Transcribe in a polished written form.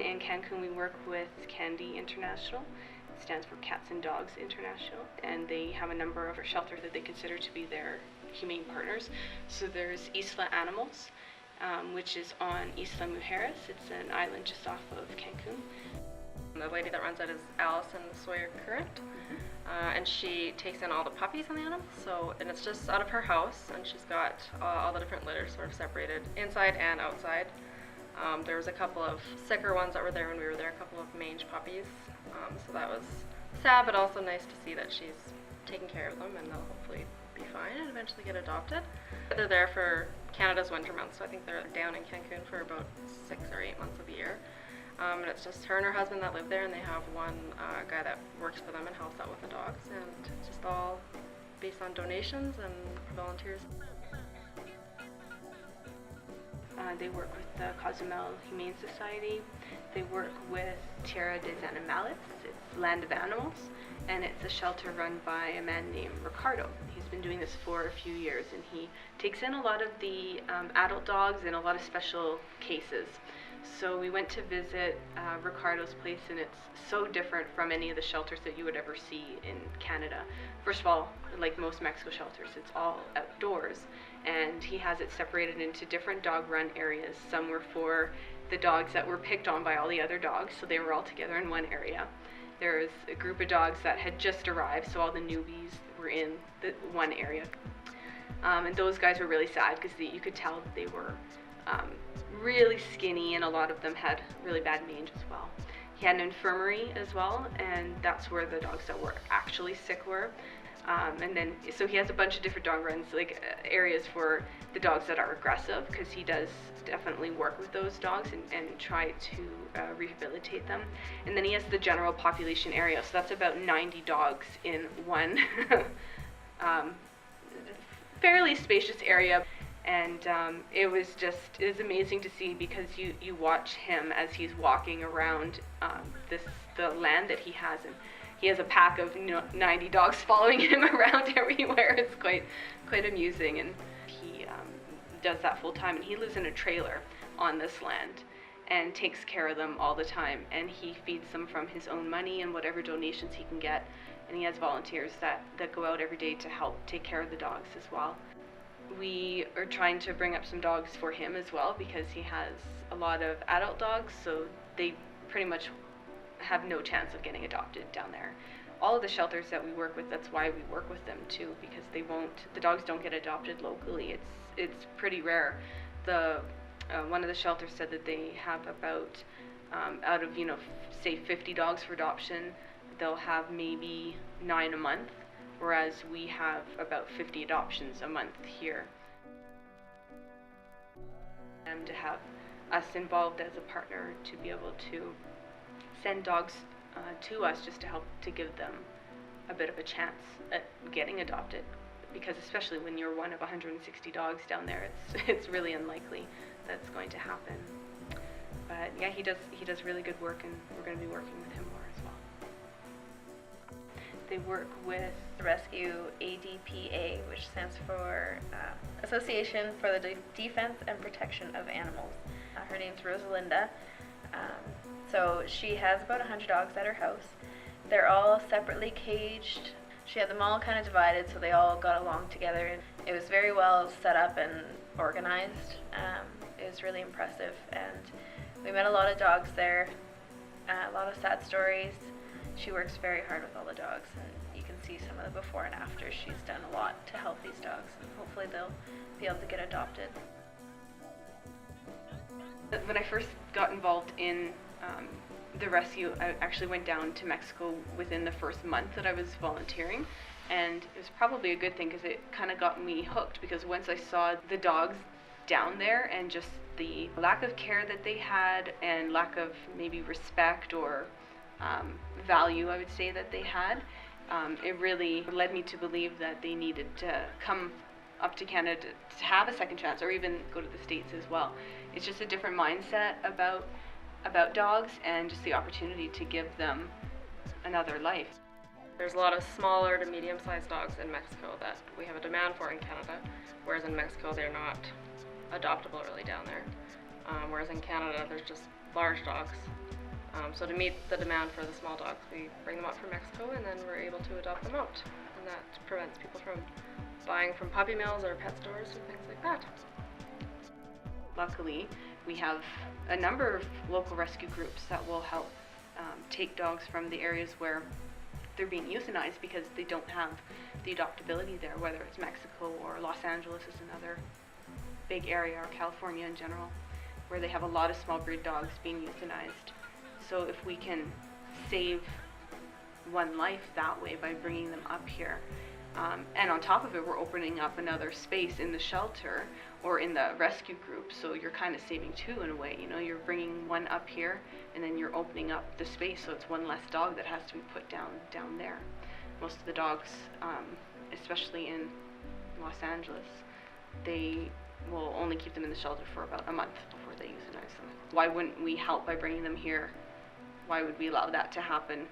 in Cancun, we work with Candi International. It stands for Cats and Dogs International, and they have a number of shelters that they consider to be their humane partners. So there's Isla Animals, which is on Isla Mujeres. It's an island just off of Cancun. The lady that runs it is Allison Sawyer Current, and she takes in all the puppies on the animals. And it's just out of her house, and she's got all the different litters sort of separated inside and outside. There was a couple of sicker ones that were there when we were there, a couple of mange puppies. So that was sad, but also nice to see that she's taking care of them, and they'll hopefully be fine and eventually get adopted. They're there for Canada's winter months, so I think they're down in Cancun for about 6 or 8 months of the year. And it's just her and her husband that live there, and they have one guy that works for them and helps out with the dogs, and it's just all based on donations and volunteers. They work with the Cozumel Humane Society. They work with Tierra Animals. It's Land of Animals, and it's a shelter run by a man named Ricardo. He's been doing this for a few years, and he takes in a lot of the adult dogs in a lot of special cases. So we went to visit Ricardo's place, and it's so different from any of the shelters that you would ever see in Canada. First of all, like most Mexico shelters, it's all outdoors, and he has it separated into different dog run areas. Some were for the dogs that were picked on by all the other dogs, so they were all together in one area. There's a group of dogs that had just arrived, so all the newbies were in the one area. And those guys were really sad because you could tell that they were really skinny, and a lot of them had really bad mange as well. He had an infirmary as well, and that's where the dogs that were actually sick were. And then, so he has a bunch of different dog runs, like areas for the dogs that are aggressive, because he does definitely work with those dogs and try to rehabilitate them. And then he has the general population area, so that's about 90 dogs in one fairly spacious area. And it was amazing to see, because you watch him as he's walking around the land that he has, and he has a pack of 90 dogs following him around everywhere. It's quite amusing, and he does that full time, and he lives in a trailer on this land and takes care of them all the time, and he feeds them from his own money and whatever donations he can get, and he has volunteers that go out every day to help take care of the dogs as well. We are trying to bring up some dogs for him as well, because he has a lot of adult dogs, so they pretty much have no chance of getting adopted down there. All of the shelters that we work with, that's why we work with them too, because the dogs don't get adopted locally. It's pretty rare. One of the shelters said that they have about, out of say 50 dogs for adoption, they'll have maybe 9 a month, whereas we have about 50 adoptions a month here. And to have us involved as a partner to be able to send dogs to us, just to help to give them a bit of a chance at getting adopted, because especially when you're one of 160 dogs down there, it's really unlikely that's going to happen. But yeah, he does really good work, and we're going to be working with him more as well. They work with the Rescue ADPA, which stands for Association for the Defense and Protection of Animals. Her name's Rosalinda. So she has about 100 dogs at her house. They're all separately caged. She had them all kind of divided, so they all got along together. And it was very well set up and organized. It was really impressive, and we met a lot of dogs there, a lot of sad stories. She works very hard with all the dogs, and you can see some of the before and after. She's done a lot to help these dogs, and hopefully they'll be able to get adopted. When I first got involved in the rescue, I actually went down to Mexico within the first month that I was volunteering, and it was probably a good thing, because it kind of got me hooked, because once I saw the dogs down there and just the lack of care that they had, and lack of maybe respect or value, I would say, that they had, it really led me to believe that they needed to come up to Canada to have a second chance, or even go to the States as well. It's just a different mindset about dogs, and just the opportunity to give them another life. There's a lot of smaller to medium-sized dogs in Mexico that we have a demand for in Canada, whereas in Mexico they're not adoptable really down there. Whereas in Canada there's just large dogs So to meet the demand for the small dogs, we bring them up from Mexico, and then we're able to adopt them out. And that prevents people from buying from puppy mills or pet stores or things like that. Luckily, we have a number of local rescue groups that will help take dogs from the areas where they're being euthanized because they don't have the adoptability there, whether it's Mexico or Los Angeles is another big area, or California in general, where they have a lot of small breed dogs being euthanized. So if we can save one life that way by bringing them up here, and on top of it, we're opening up another space in the shelter or in the rescue group, so you're kind of saving two in a way. You know, you're bringing one up here, and then you're opening up the space, so it's one less dog that has to be put down there. Most of the dogs, especially in Los Angeles, they will only keep them in the shelter for about a month before they euthanize them. Why wouldn't we help by bringing them here? Why would we allow that to happen